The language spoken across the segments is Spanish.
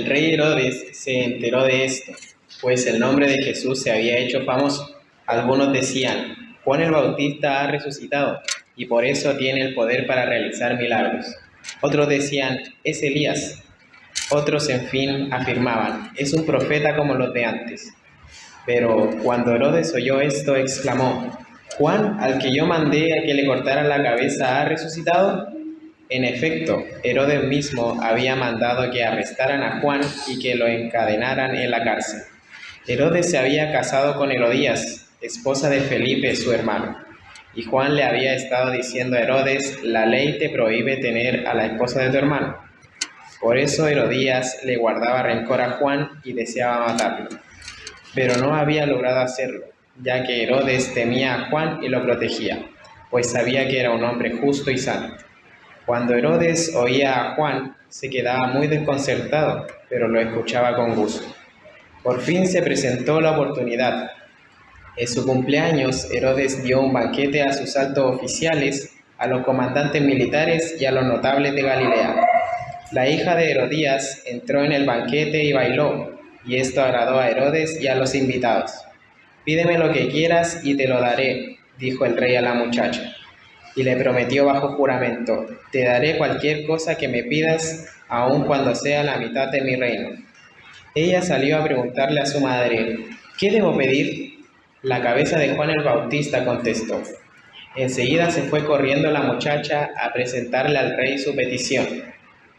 rey Herodes se enteró de esto, pues el nombre de Jesús se había hecho famoso. Algunos decían, Juan el Bautista ha resucitado y por eso tiene el poder para realizar milagros. Otros decían, es Elías. Otros, en fin, afirmaban, es un profeta como los de antes. Pero cuando Herodes oyó esto, exclamó, ¿Juan, al que yo mandé a que le cortaran la cabeza, ha resucitado? En efecto, Herodes mismo había mandado que arrestaran a Juan y que lo encadenaran en la cárcel. Herodes se había casado con Herodías, esposa de Felipe, su hermano. Y Juan le había estado diciendo a Herodes, la ley te prohíbe tener a la esposa de tu hermano. Por eso Herodías le guardaba rencor a Juan y deseaba matarlo. Pero no había logrado hacerlo, ya que Herodes temía a Juan y lo protegía, pues sabía que era un hombre justo y santo. Cuando Herodes oía a Juan, se quedaba muy desconcertado, pero lo escuchaba con gusto. Por fin se presentó la oportunidad. En su cumpleaños, Herodes dio un banquete a sus altos oficiales, a los comandantes militares y a los notables de Galilea. La hija de Herodías entró en el banquete y bailó, y esto agradó a Herodes y a los invitados. Pídeme lo que quieras y te lo daré, dijo el rey a la muchacha. Y le prometió bajo juramento, te daré cualquier cosa que me pidas, aun cuando sea la mitad de mi reino. Ella salió a preguntarle a su madre, ¿qué debo pedir? La cabeza de Juan el Bautista, contestó. Enseguida se fue corriendo la muchacha a presentarle al rey su petición.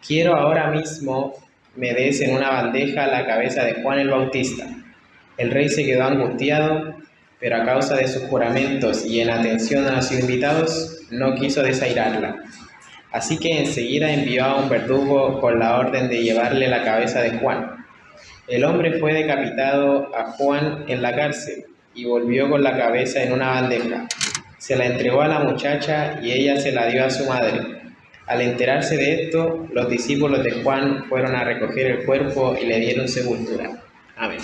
Quiero ahora mismo me des en una bandeja la cabeza de Juan el Bautista. El rey se quedó angustiado, pero a causa de sus juramentos y en atención a sus invitados, no quiso desairarla. Así que enseguida envió a un verdugo con la orden de llevarle la cabeza de Juan. El hombre fue decapitado a Juan en la cárcel y volvió con la cabeza en una bandeja. Se la entregó a la muchacha y ella se la dio a su madre. Al enterarse de esto, los discípulos de Juan fueron a recoger el cuerpo y le dieron sepultura. Amén.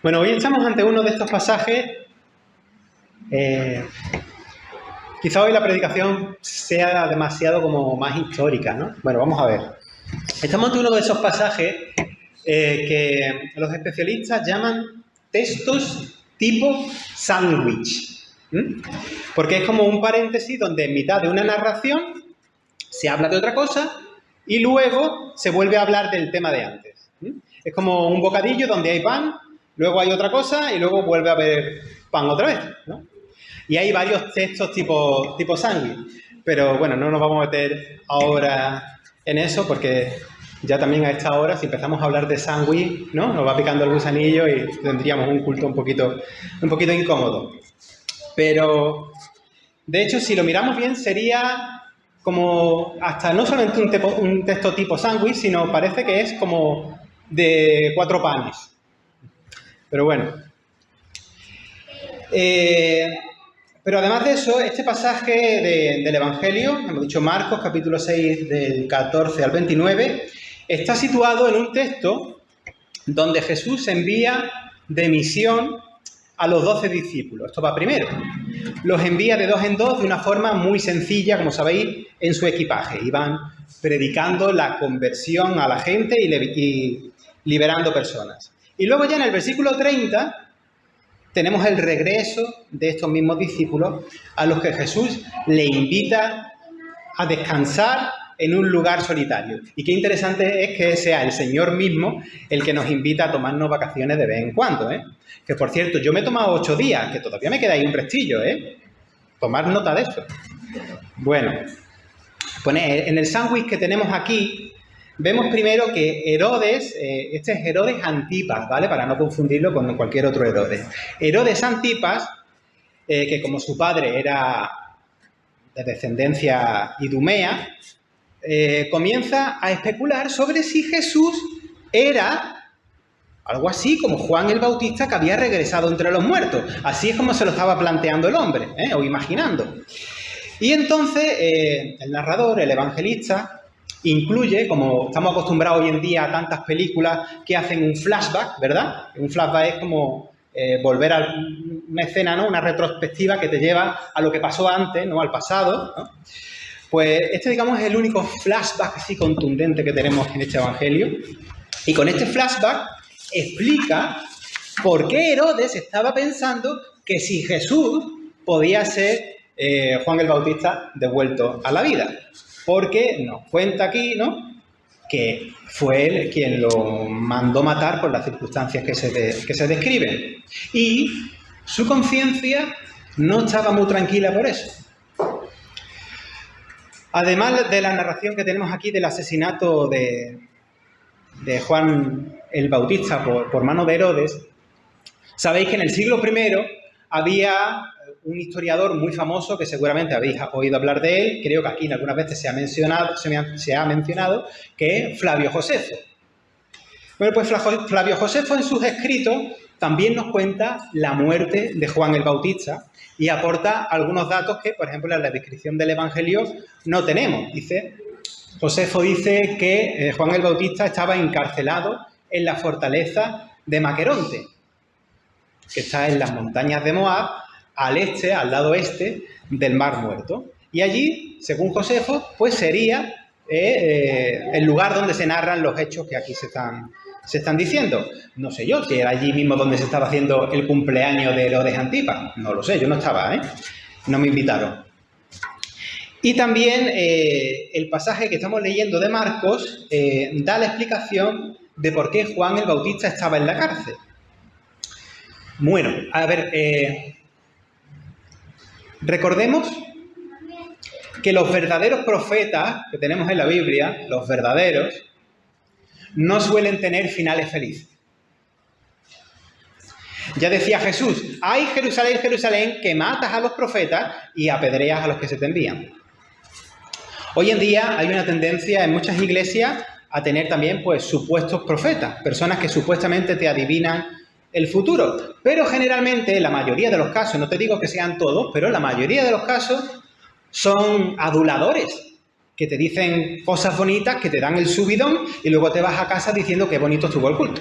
Bueno, hoy estamos ante uno de estos pasajes. Quizá hoy la predicación sea demasiado como más histórica, ¿no? Bueno, vamos a ver. Estamos ante uno de esos pasajes que los especialistas llaman textos tipo sándwich. Porque es como un paréntesis donde en mitad de una narración se habla de otra cosa y luego se vuelve a hablar del tema de antes. Es como un bocadillo donde hay pan, luego hay otra cosa y luego vuelve a haber pan otra vez, ¿no? Y hay varios textos tipo sándwich. Pero bueno, no nos vamos a meter ahora en eso porque ya también a esta hora, si empezamos a hablar de sándwich, ¿no? Nos va picando el gusanillo y tendríamos un culto un poquito incómodo. Pero, de hecho, si lo miramos bien, sería como hasta no solamente un texto tipo sándwich, sino parece que es como de 4 panes. Pero bueno. Pero además de eso, este pasaje del Evangelio, hemos dicho Marcos, capítulo 6, del 14 al 29, está situado en un texto donde Jesús envía de misión a los 12 discípulos. Esto va primero. Los envía de 2 en 2 de una forma muy sencilla, como sabéis, en su equipaje. Y van predicando la conversión a la gente y liberando personas. Y luego ya en el versículo 30 tenemos el regreso de estos mismos discípulos a los que Jesús le invita a descansar en un lugar solitario. Y qué interesante es que sea el Señor mismo el que nos invita a tomarnos vacaciones de vez en cuando, ¿eh? Que por cierto, yo me he tomado 8 días, que todavía me queda ahí un restillo, ¿eh? Tomar nota de eso. Bueno, pues en el sándwich que tenemos aquí, vemos primero que Herodes, este es Herodes Antipas, ¿vale? Para no confundirlo con cualquier otro Herodes. Herodes Antipas, que como su padre era de descendencia idumea, comienza a especular sobre si Jesús era algo así como Juan el Bautista que había regresado entre los muertos. Así es como se lo estaba planteando el hombre, o imaginando. Y entonces el narrador, el evangelista, incluye, como estamos acostumbrados hoy en día a tantas películas que hacen un flashback, ¿verdad? Un flashback es como volver a una escena, ¿no? Una retrospectiva que te lleva a lo que pasó antes, ¿no? Al pasado, ¿no? Pues este, digamos, es el único flashback así contundente que tenemos en este Evangelio. Y con este flashback explica por qué Herodes estaba pensando que si Jesús podía ser Juan el Bautista devuelto a la vida. Porque nos cuenta aquí, ¿no?, que fue él quien lo mandó matar por las circunstancias que se describen. Y su conciencia no estaba muy tranquila por eso. Además de la narración que tenemos aquí del asesinato de Juan el Bautista por mano de Herodes, sabéis que en el siglo I había un historiador muy famoso que seguramente habéis oído hablar de él, creo que aquí algunas veces se ha mencionado, que es Flavio Josefo. Bueno, pues Flavio Josefo en sus escritos también nos cuenta la muerte de Juan el Bautista y aporta algunos datos que, por ejemplo, en la descripción del Evangelio no tenemos. Josefo dice que Juan el Bautista estaba encarcelado en la fortaleza de Maqueronte, que está en las montañas de Moab, al este, al lado este del Mar Muerto. Y allí, según Josefo, pues sería el lugar donde se narran los hechos que aquí se están diciendo. No sé yo si era allí mismo donde se estaba haciendo el cumpleaños de Herodes Antipas. No lo sé, yo no estaba, no me invitaron. Y también el pasaje que estamos leyendo de Marcos da la explicación de por qué Juan el Bautista estaba en la cárcel. Bueno, a ver, recordemos que los verdaderos profetas que tenemos en la Biblia, los verdaderos, no suelen tener finales felices. Ya decía Jesús, ¡ay, Jerusalén, Jerusalén, que matas a los profetas y apedreas a los que se te envían! Hoy en día hay una tendencia en muchas iglesias a tener también, pues, supuestos profetas, personas que supuestamente te adivinan el futuro. Pero generalmente, la mayoría de los casos, no te digo que sean todos, pero la mayoría de los casos son aduladores, que te dicen cosas bonitas, que te dan el subidón y luego te vas a casa diciendo qué bonito estuvo el culto.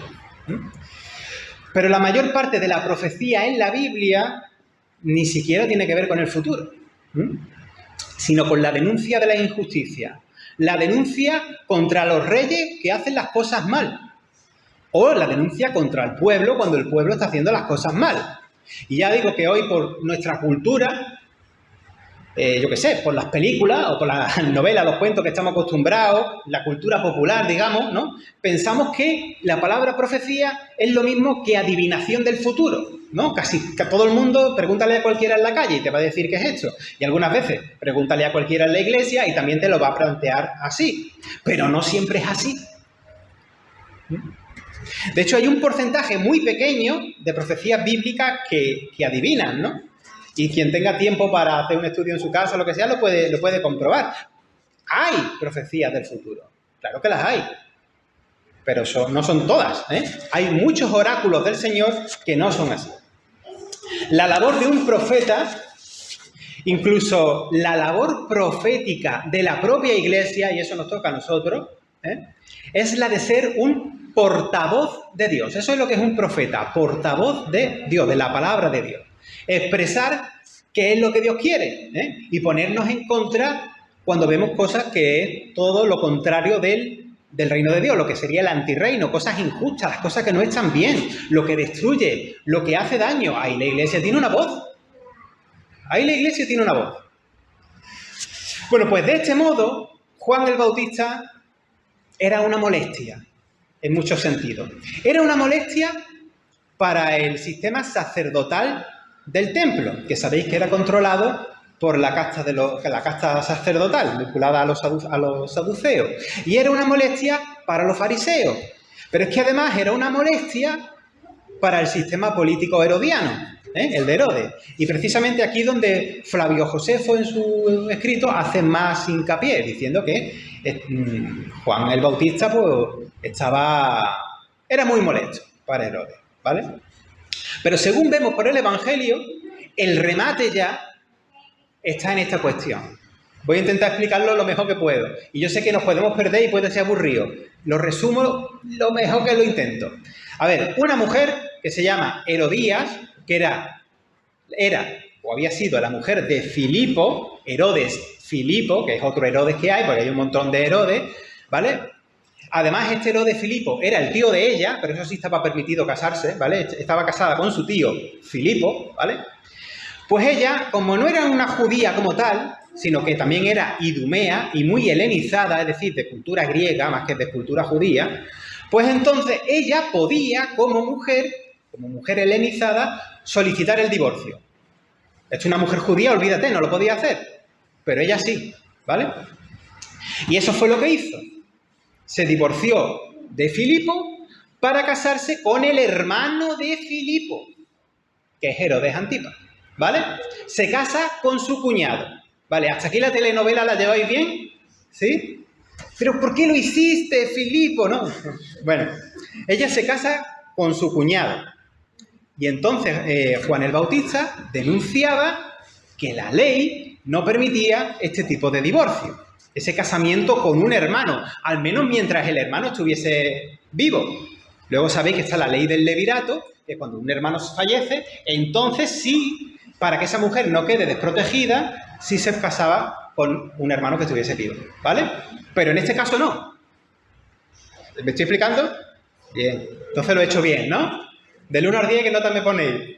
Pero la mayor parte de la profecía en la Biblia ni siquiera tiene que ver con el futuro, sino con la denuncia de la injusticia, la denuncia contra los reyes que hacen las cosas mal, o la denuncia contra el pueblo cuando el pueblo está haciendo las cosas mal. Y ya digo que hoy por nuestra cultura, yo qué sé, por las películas o por las novelas, los cuentos que estamos acostumbrados, la cultura popular, digamos, ¿no?, pensamos que la palabra profecía es lo mismo que adivinación del futuro, ¿no? Casi todo el mundo, pregúntale a cualquiera en la calle y te va a decir qué es esto. Y algunas veces, pregúntale a cualquiera en la iglesia y también te lo va a plantear así. Pero no siempre es así. De hecho, hay un porcentaje muy pequeño de profecías bíblicas que adivinan, ¿no? Y quien tenga tiempo para hacer un estudio en su casa, lo que sea, lo puede comprobar. Hay profecías del futuro. Claro que las hay. Pero no son todas, Hay muchos oráculos del Señor que no son así. La labor de un profeta, incluso la labor profética de la propia Iglesia, y eso nos toca a nosotros, es la de ser un portavoz de Dios. Eso es lo que es un profeta, portavoz de Dios, de la palabra de Dios. Expresar qué es lo que Dios quiere, y ponernos en contra cuando vemos cosas que es todo lo contrario del reino de Dios, lo que sería el antirreino, cosas injustas, las cosas que no están bien, lo que destruye, lo que hace daño. Ahí la Iglesia tiene una voz. Ahí la Iglesia tiene una voz. Bueno, pues de este modo, Juan el Bautista era una molestia, en muchos sentidos. Era una molestia para el sistema sacerdotal del templo, que sabéis que era controlado por la casta sacerdotal, vinculada a los saduceos. Y era una molestia para los fariseos. Pero es que además era una molestia para el sistema político herodiano, el de Herodes. Y precisamente aquí donde Flavio Josefo en su escrito hace más hincapié, diciendo que Juan el Bautista pues era muy molesto para Herodes, ¿vale? Pero según vemos por el Evangelio, el remate ya está en esta cuestión. Voy a intentar explicarlo lo mejor que puedo. Y yo sé que nos podemos perder y puede ser aburrido. Lo resumo lo mejor que lo intento. A ver, una mujer que se llama Herodías, que era o había sido la mujer de Filipo, Herodes Filipo, que es otro Herodes que hay, porque hay un montón de Herodes, ¿vale? Además, este Herodes Filipo era el tío de ella, pero eso sí estaba permitido casarse, ¿vale? Estaba casada con su tío Filipo, ¿vale? Pues ella, como no era una judía como tal, sino que también era idumea y muy helenizada, es decir, de cultura griega más que de cultura judía, pues entonces ella podía, como mujer helenizada, solicitar el divorcio. Es una mujer judía, olvídate, no lo podía hacer, pero ella sí, ¿vale? Y eso fue lo que hizo. Se divorció de Filipo para casarse con el hermano de Filipo, que es Herodes Antipas, ¿vale? Se casa con su cuñado, ¿vale? ¿Hasta aquí la telenovela la lleváis bien? ¿Sí? ¿Pero por qué lo hiciste, Filipo? ¿No? Bueno, ella se casa con su cuñado. Y entonces Juan el Bautista denunciaba que la ley no permitía este tipo de divorcio, ese casamiento con un hermano, al menos mientras el hermano estuviese vivo. Luego sabéis que está la ley del levirato, que cuando un hermano fallece, entonces sí, para que esa mujer no quede desprotegida, sí se casaba con un hermano que estuviese vivo, ¿vale? Pero en este caso no. ¿Me estoy explicando? Bien. Entonces lo he hecho bien, ¿no? Del 1 al 10, ¿qué nota me ponéis?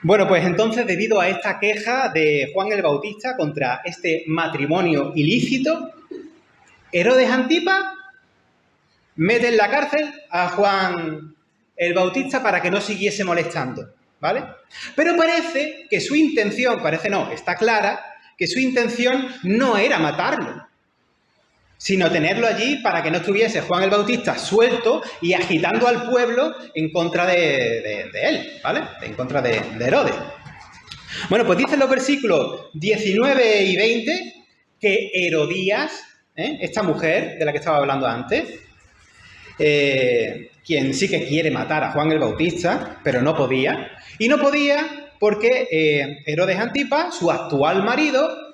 Bueno, pues entonces, debido a esta queja de Juan el Bautista contra este matrimonio ilícito, Herodes Antipas mete en la cárcel a Juan el Bautista para que no siguiese molestando, ¿vale? Pero parece que su intención, está clara, que su intención no era matarlo, sino tenerlo allí para que no estuviese Juan el Bautista suelto y agitando al pueblo en contra de él, ¿vale? En contra de Herodes. Bueno, pues dicen los versículos 19 y 20 que Herodías, esta mujer de la que estaba hablando antes, quien sí que quiere matar a Juan el Bautista, pero no podía, y no podía porque Herodes Antipas, su actual marido,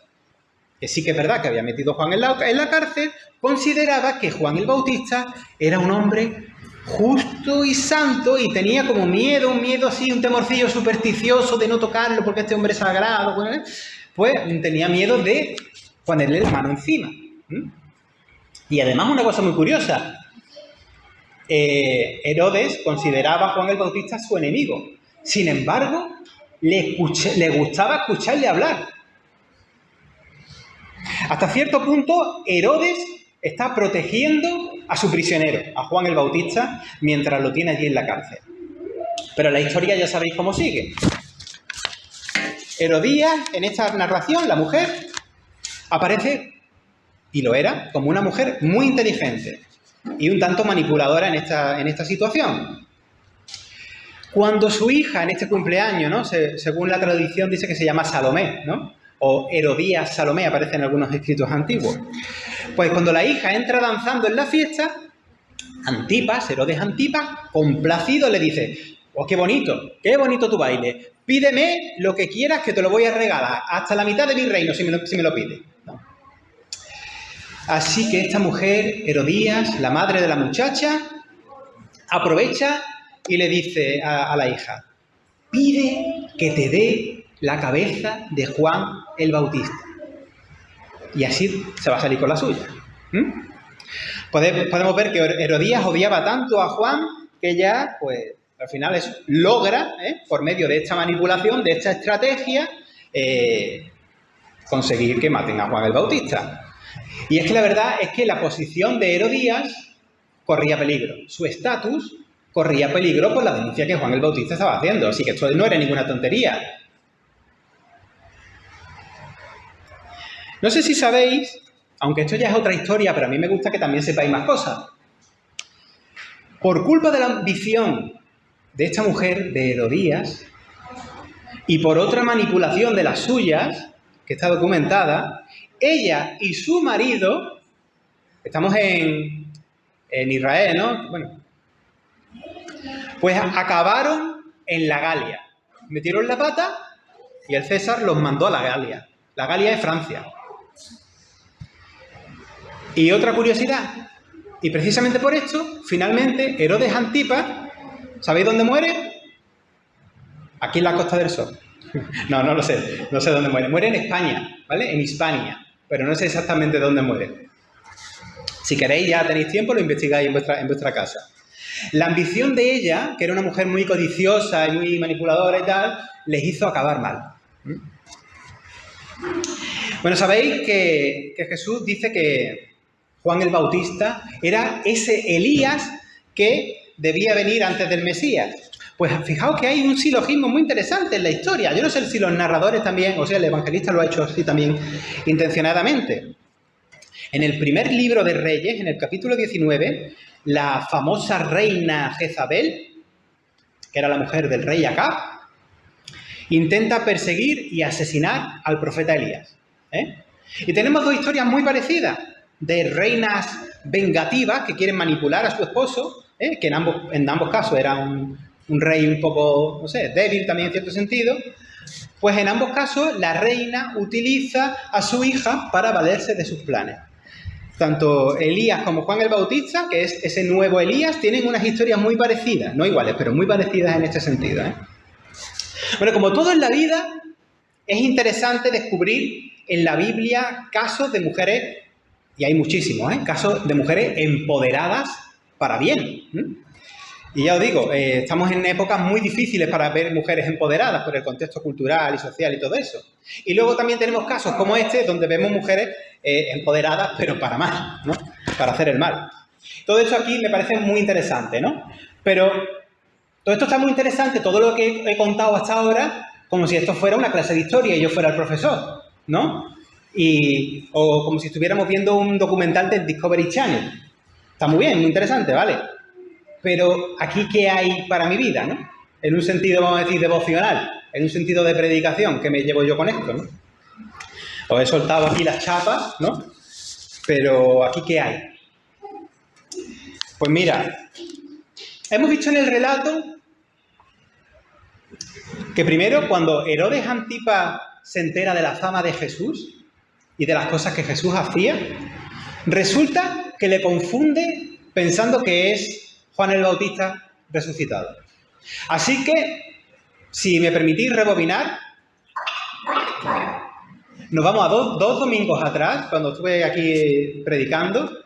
que sí que es verdad que había metido a Juan en la cárcel, consideraba que Juan el Bautista era un hombre justo y santo y tenía como miedo, un miedo así, un temorcillo supersticioso de no tocarlo porque este hombre es sagrado, pues tenía miedo de ponerle la mano encima. Y además una cosa muy curiosa, Herodes consideraba a Juan el Bautista su enemigo, sin embargo, le gustaba escucharle hablar. Hasta cierto punto, Herodes está protegiendo a su prisionero, a Juan el Bautista, mientras lo tiene allí en la cárcel. Pero la historia ya sabéis cómo sigue. Herodías, en esta narración, la mujer, aparece, y lo era, como una mujer muy inteligente y un tanto manipuladora en esta situación. Cuando su hija, en este cumpleaños, ¿no? Según la tradición, dice que se llama Salomé, ¿no? O Herodías Salomé, aparece en algunos escritos antiguos. Pues cuando la hija entra danzando en la fiesta, Herodes Antipas, complacido, le dice: ¡oh, qué bonito tu baile! Pídeme lo que quieras que te lo voy a regalar, hasta la mitad de mi reino si me lo pides. ¿No? Así que esta mujer, Herodías, la madre de la muchacha, aprovecha y le dice a la hija: pide que te dé la cabeza de Juan el Bautista. Y así se va a salir con la suya. Podemos ver que Herodías odiaba tanto a Juan que ya, pues, al final logra, por medio de esta manipulación, de esta estrategia, conseguir que maten a Juan el Bautista. Y es que la verdad es que la posición de Herodías corría peligro. Su estatus corría peligro por la denuncia que Juan el Bautista estaba haciendo. Así que esto no era ninguna tontería. No sé si sabéis, aunque esto ya es otra historia, pero a mí me gusta que también sepáis más cosas. Por culpa de la ambición de esta mujer, de Herodías, y por otra manipulación de las suyas, que está documentada, ella y su marido, estamos en Israel, ¿no? Bueno, pues acabaron en la Galia. Metieron la pata y el César los mandó a la Galia. La Galia es Francia. Y otra curiosidad, Y precisamente por esto, finalmente, Herodes Antipas, ¿sabéis dónde muere? Aquí en la Costa del Sol. No lo sé, no sé dónde muere. Muere en España, ¿vale? En Hispania, pero no sé exactamente dónde muere. Si queréis, ya tenéis tiempo, lo investigáis en vuestra casa. La ambición de ella, que era una mujer muy codiciosa y muy manipuladora y tal, les hizo acabar mal. Bueno, sabéis que Jesús dice que Juan el Bautista era ese Elías que debía venir antes del Mesías. Pues fijaos que hay un silogismo muy interesante en la historia. Yo no sé si los narradores también, o sea, el evangelista lo ha hecho así también intencionadamente. En el primer libro de Reyes, en el capítulo 19, la famosa reina Jezabel, que era la mujer del rey Acab, intenta perseguir y asesinar al profeta Elías. Y tenemos dos historias muy parecidas, de reinas vengativas que quieren manipular a su esposo, que en ambos casos era un rey un poco, no sé, débil también en cierto sentido. Pues en ambos casos la reina utiliza a su hija para valerse de sus planes. Tanto Elías como Juan el Bautista, que es ese nuevo Elías, tienen unas historias muy parecidas, no iguales, pero muy parecidas en este sentido. Bueno, como todo en la vida, es interesante descubrir en la Biblia casos de mujeres, y hay muchísimos, casos de mujeres empoderadas para bien. Y ya os digo, estamos en épocas muy difíciles para ver mujeres empoderadas por el contexto cultural y social y todo eso. Y luego también tenemos casos como este, donde vemos mujeres empoderadas, pero para mal, ¿no? Para hacer el mal. Todo eso aquí me parece muy interesante, ¿no? Pero todo esto está muy interesante, todo lo que he contado hasta ahora, como si esto fuera una clase de historia y yo fuera el profesor, ¿no? O como si estuviéramos viendo un documental del Discovery Channel. Está muy bien, muy interesante, ¿vale? Pero aquí, ¿qué hay para mi vida, no? En un sentido, vamos a decir, devocional, en un sentido de predicación, ¿qué me llevo yo con esto, no? Os he soltado aquí las chapas, ¿no? Pero aquí, ¿qué hay? Pues mira, hemos visto en el relato que primero, cuando Herodes Antipas se entera de la fama de Jesús y de las cosas que Jesús hacía, resulta que le confunde pensando que es Juan el Bautista resucitado. Así que, si me permitís rebobinar, nos vamos a dos domingos atrás, cuando estuve aquí predicando,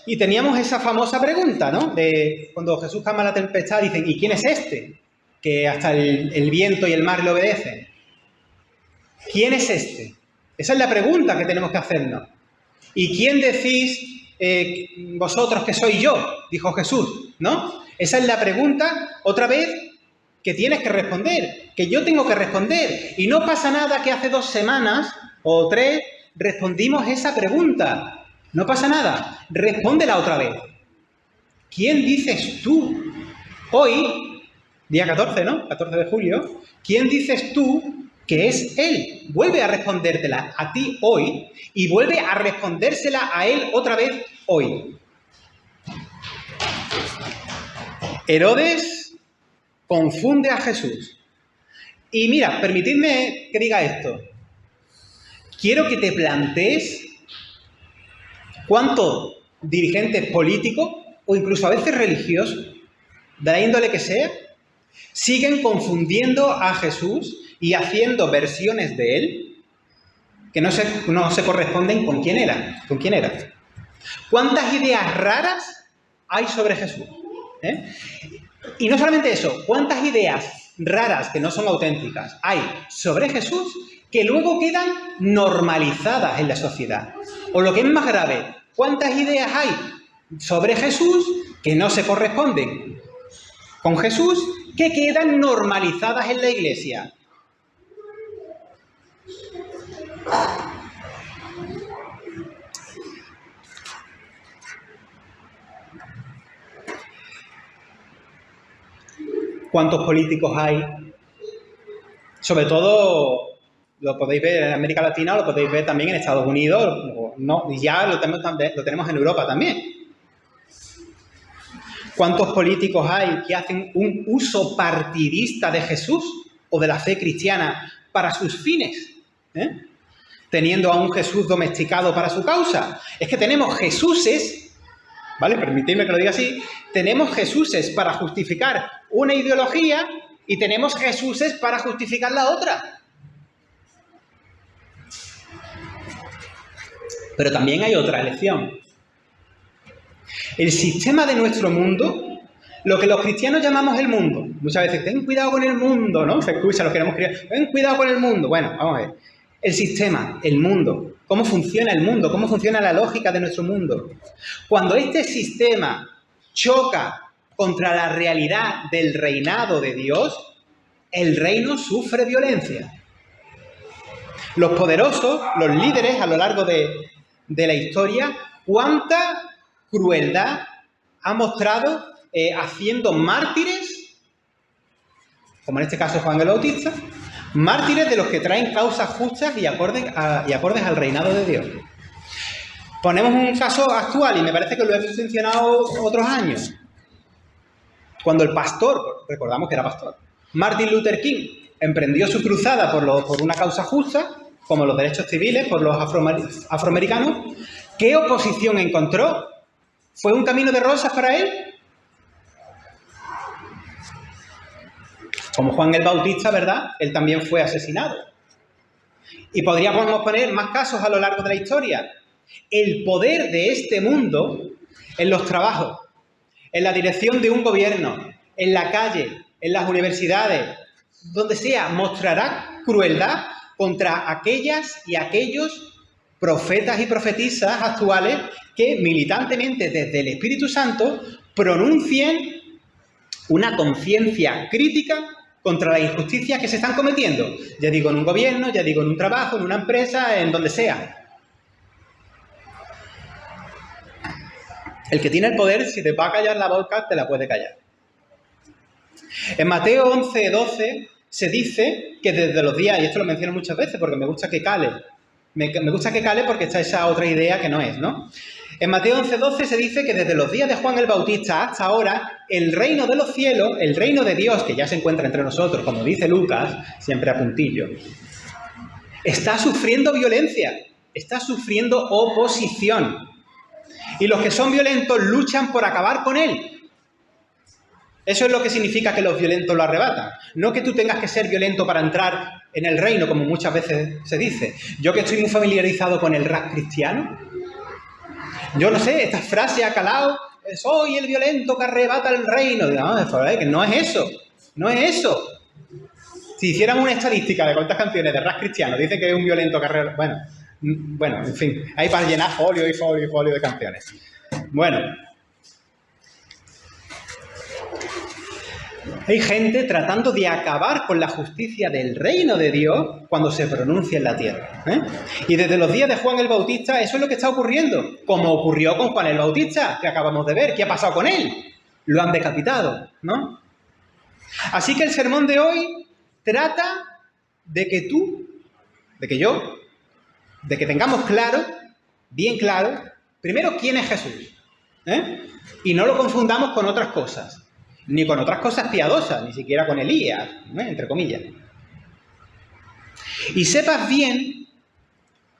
y teníamos esa famosa pregunta, ¿no? De cuando Jesús calma la tempestad, dicen, ¿y quién es este? Que hasta el viento y el mar le obedecen. ¿Quién es este? Esa es la pregunta que tenemos que hacernos. ¿Y quién decís vosotros que soy yo? Dijo Jesús, ¿no? Esa es la pregunta, otra vez, que tienes que responder, que yo tengo que responder. Y no pasa nada que hace 2 semanas o 3 respondimos esa pregunta. No pasa nada. Respóndela otra vez. ¿Quién dices tú? Hoy, día 14, ¿no? 14 de julio. ¿Quién dices tú que es Él? Vuelve a respondértela a ti hoy y vuelve a respondérsela a Él otra vez hoy. Herodes confunde a Jesús. Y mira, permitidme que diga esto. Quiero que te plantees cuántos dirigentes políticos o incluso a veces religiosos, de la índole que sea, siguen confundiendo a Jesús y haciendo versiones de Él que no se corresponden con quién era. ¿Cuántas ideas raras hay sobre Jesús? Y no solamente eso, ¿cuántas ideas raras que no son auténticas hay sobre Jesús que luego quedan normalizadas en la sociedad? O lo que es más grave, ¿cuántas ideas hay sobre Jesús que no se corresponden con Jesús que quedan normalizadas en la Iglesia? ¿Cuántos políticos hay? Sobre todo, lo podéis ver en América Latina o lo podéis ver también en Estados Unidos, y ya lo tenemos en Europa también. ¿Cuántos políticos hay que hacen un uso partidista de Jesús o de la fe cristiana para sus fines? Teniendo a un Jesús domesticado para su causa. Es que tenemos Jesuses ¿vale? Permitidme que lo diga así. Tenemos Jesuses para justificar una ideología y tenemos Jesuses para justificar la otra. Pero también hay otra elección. El sistema de nuestro mundo, lo que los cristianos llamamos el mundo. Muchas veces, ten cuidado con el mundo, ¿no? Se escucha, los queremos criar. Ten cuidado con el mundo. Bueno, vamos a ver. El sistema, el mundo. ¿Cómo funciona el mundo? ¿Cómo funciona la lógica de nuestro mundo? Cuando este sistema choca contra la realidad del reinado de Dios, el reino sufre violencia. Los poderosos, los líderes a lo largo de la historia, cuánta crueldad ha mostrado haciendo mártires, como en este caso Juan el Bautista, mártires de los que traen causas justas y acordes al reinado de Dios. Ponemos un caso actual y me parece que lo he mencionado otros años. Cuando el pastor, recordamos que era pastor, Martin Luther King, emprendió su cruzada por una causa justa, como los derechos civiles, por los afroamericanos, ¿qué oposición encontró? ¿Fue un camino de rosas para él? Como Juan el Bautista, ¿verdad? Él también fue asesinado. Y podríamos poner más casos a lo largo de la historia. El poder de este mundo en los trabajos, en la dirección de un gobierno, en la calle, en las universidades, donde sea, mostrará crueldad contra aquellas y aquellos profetas y profetisas actuales que militantemente desde el Espíritu Santo pronuncien una conciencia crítica contra las injusticias que se están cometiendo. Ya digo en un gobierno, ya digo en un trabajo, en una empresa, en donde sea. El que tiene el poder, si te va a callar la boca, te la puede callar. En Mateo 11, 12 se dice que desde los días, y esto lo menciono muchas veces porque me gusta que cale, me gusta que cale porque está esa otra idea que no es, ¿no? En Mateo 11, 12 se dice que desde los días de Juan el Bautista hasta ahora, el reino de los cielos, el reino de Dios, que ya se encuentra entre nosotros, como dice Lucas, siempre a puntillo, está sufriendo violencia, está sufriendo oposición. Y los que son violentos luchan por acabar con él. Eso es lo que significa que los violentos lo arrebatan. No que tú tengas que ser violento para entrar en el reino, como muchas veces se dice. Yo que estoy muy familiarizado con el rap cristiano, yo no sé, esta frase ha calado, soy el violento que arrebata el reino. No, que no es eso, no es eso. Si hiciéramos una estadística de cuántas canciones de rap cristiano dice que es un violento que arrebata... Bueno, en fin, hay para llenar folio y folio y folio de canciones. Bueno, hay gente tratando de acabar con la justicia del reino de Dios cuando se pronuncia en la tierra. Y desde los días de Juan el Bautista eso es lo que está ocurriendo, como ocurrió con Juan el Bautista, que acabamos de ver. ¿Qué ha pasado con él? Lo han decapitado, ¿no? Así que el sermón de hoy trata de que tú, de que yo, de que tengamos claro, bien claro, primero quién es Jesús. Y no lo confundamos con otras cosas. Ni con otras cosas piadosas, ni siquiera con Elías, entre comillas. Y sepas bien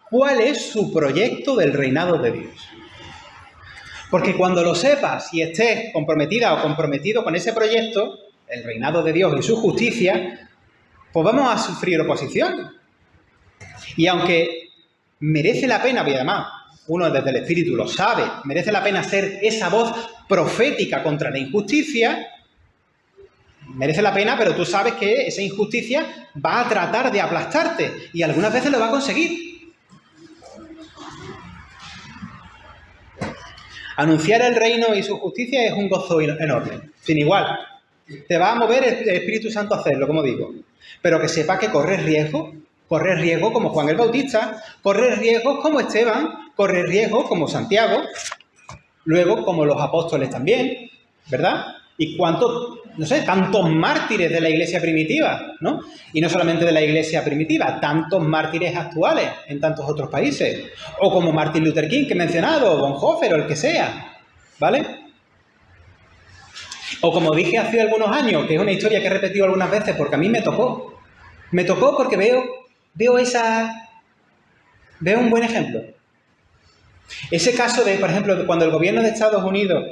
cuál es su proyecto del reinado de Dios. Porque cuando lo sepas y estés comprometida o comprometido con ese proyecto, el reinado de Dios y su justicia, pues vamos a sufrir oposición. Y aunque merece la pena, y además uno desde el Espíritu lo sabe, merece la pena ser esa voz profética contra la injusticia, merece la pena, pero tú sabes que esa injusticia va a tratar de aplastarte y algunas veces lo va a conseguir. Anunciar el reino y su justicia es un gozo enorme, sin igual. Te va a mover el Espíritu Santo a hacerlo, como digo. Pero que sepa que corres riesgo como Juan el Bautista, corres riesgos como Esteban, corres riesgos como Santiago, luego como los apóstoles también, ¿verdad? Y cuántos, no sé, tantos mártires de la iglesia primitiva, ¿no? Y no solamente de la iglesia primitiva, tantos mártires actuales en tantos otros países. O como Martin Luther King, que he mencionado, o Bonhoeffer, o el que sea, ¿vale? O como dije hace algunos años, que es una historia que he repetido algunas veces porque a mí me tocó. Me tocó porque veo un buen ejemplo. Ese caso de, por ejemplo, cuando el gobierno de Estados Unidos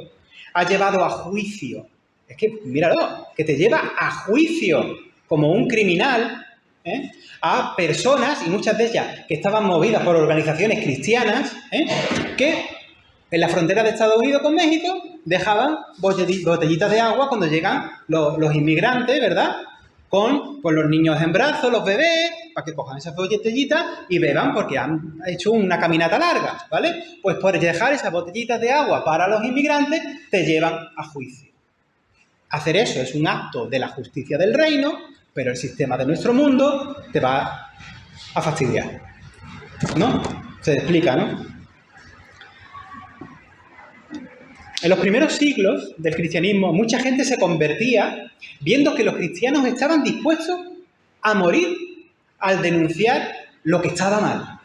ha llevado a juicio, es que, míralo, que te lleva a juicio como un criminal, a personas, y muchas de ellas que estaban movidas por organizaciones cristianas, que en la frontera de Estados Unidos con México dejaban botellitas de agua cuando llegan los inmigrantes, ¿verdad? Con los niños en brazos, los bebés, para que cojan esas botellitas y beban porque han hecho una caminata larga, ¿vale? Pues por dejar esas botellitas de agua para los inmigrantes, te llevan a juicio. Hacer eso es un acto de la justicia del reino, pero el sistema de nuestro mundo te va a fastidiar, ¿no? Se explica, ¿no? En los primeros siglos del cristianismo, mucha gente se convertía viendo que los cristianos estaban dispuestos a morir al denunciar lo que estaba mal.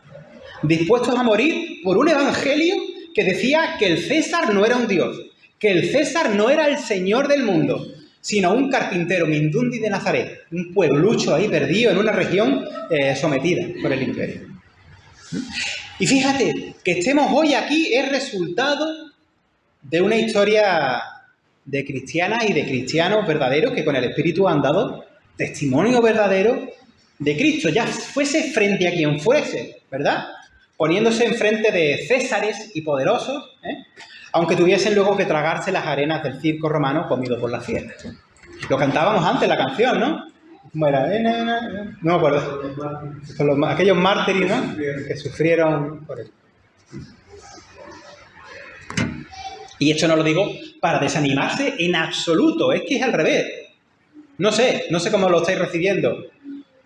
Dispuestos a morir por un evangelio que decía que el César no era un dios, que el César no era el señor del mundo, sino un carpintero mindundi de Nazaret, un pueblucho ahí perdido en una región sometida por el imperio. Y fíjate, que estemos hoy aquí es resultado de una historia de cristianas y de cristianos verdaderos que con el Espíritu han dado testimonio verdadero de Cristo, ya fuese frente a quien fuese, ¿verdad? Poniéndose enfrente de césares y poderosos, aunque tuviesen luego que tragarse las arenas del circo romano comido por las fieras. Lo cantábamos antes, la canción, ¿no? ¿Cómo era? No me acuerdo. Aquellos mártires, ¿no? Que sufrieron por él. Y esto no lo digo para desanimarse en absoluto, es que es al revés. No sé cómo lo estáis recibiendo,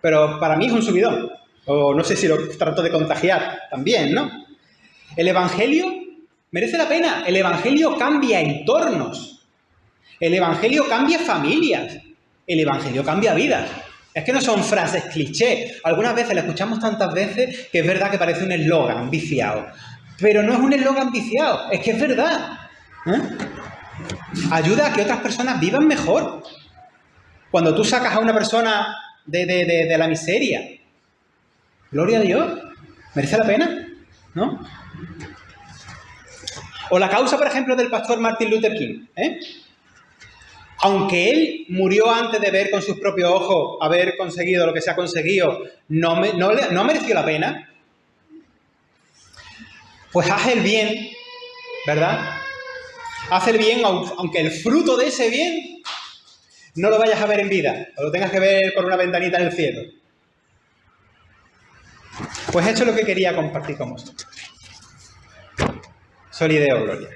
pero para mí es un subidón. O no sé si lo trato de contagiar también, ¿no? El Evangelio merece la pena. El Evangelio cambia entornos. El Evangelio cambia familias. El Evangelio cambia vidas. Es que no son frases cliché. Algunas veces la escuchamos tantas veces que es verdad que parece un eslogan viciado. Pero no es un eslogan viciado, es que es verdad. Ayuda a que otras personas vivan mejor. Cuando tú sacas a una persona de la miseria, gloria a Dios, merece la pena, ¿no? O la causa, por ejemplo, del pastor Martin Luther King, aunque él murió antes de ver con sus propios ojos haber conseguido lo que se ha conseguido, no mereció la pena. Pues haz el bien, ¿verdad? Haz el bien, aunque el fruto de ese bien no lo vayas a ver en vida, o lo tengas que ver por una ventanita en el cielo. Pues esto es lo que quería compartir con vosotros. Solideo, gloria.